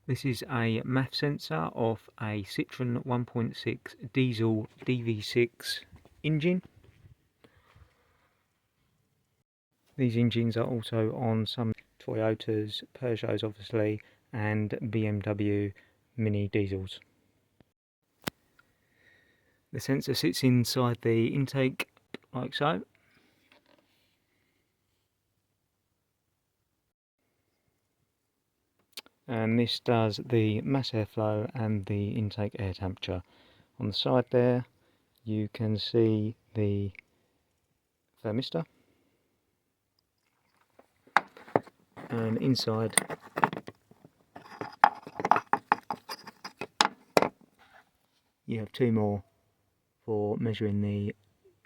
This is a MAF sensor of a Citroen 1.6 diesel DV6 engine. These engines are also on some Toyotas, Peugeots obviously, and BMW mini diesels. The sensor sits inside the intake like so. And this does the mass airflow and the intake air temperature. On the side there you can see the thermistor, and inside you have two more for measuring the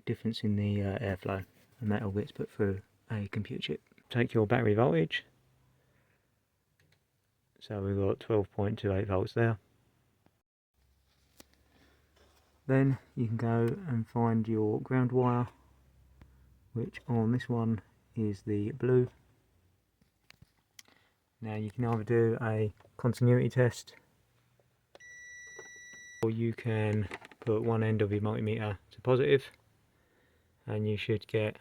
difference in the airflow, and that all gets put through a computer chip. Take your battery voltage, so we've got 12.28 volts there. Then you can go and find your ground wire, which on this one is the blue. Now you can either do a continuity test, or you can put one end of your multimeter to positive, and you should get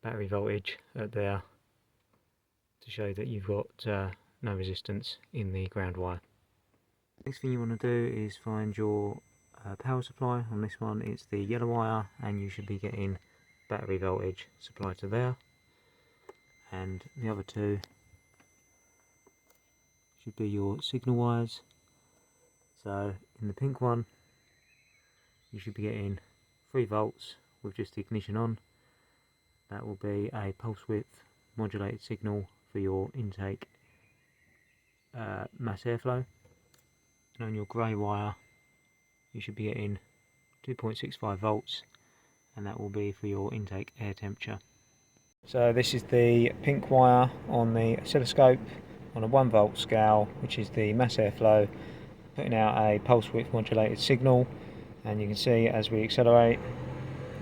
battery voltage at there to show that you've got no resistance in the ground wire. Next thing you want to do is find your power supply. On this one it's the yellow wire, and you should be getting battery voltage supplied to there, and the other two should be your signal wires. So in the pink one you should be getting 3 volts with just the ignition on. That will be a pulse width modulated signal for your intake mass airflow. And on your grey wire you should be getting 2.65 volts, and that will be for your intake air temperature. So this is the pink wire on the oscilloscope on a 1 volt scale, which is the mass airflow, putting out a pulse width modulated signal, and you can see as we accelerate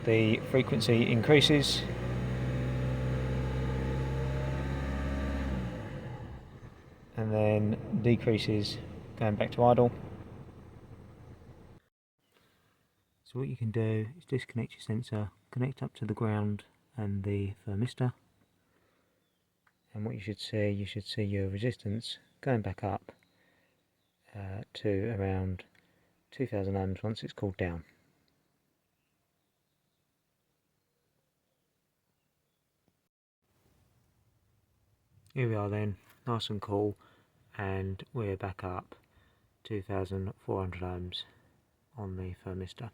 the frequency increases, and then decreases going back to idle. So what you can do is disconnect your sensor, connect up to the ground and the thermistor, and what you should see your resistance going back up to around 2000 ohms once it's cooled down. Here we are then, nice and cool, and we're back up 2400 ohms on the thermistor.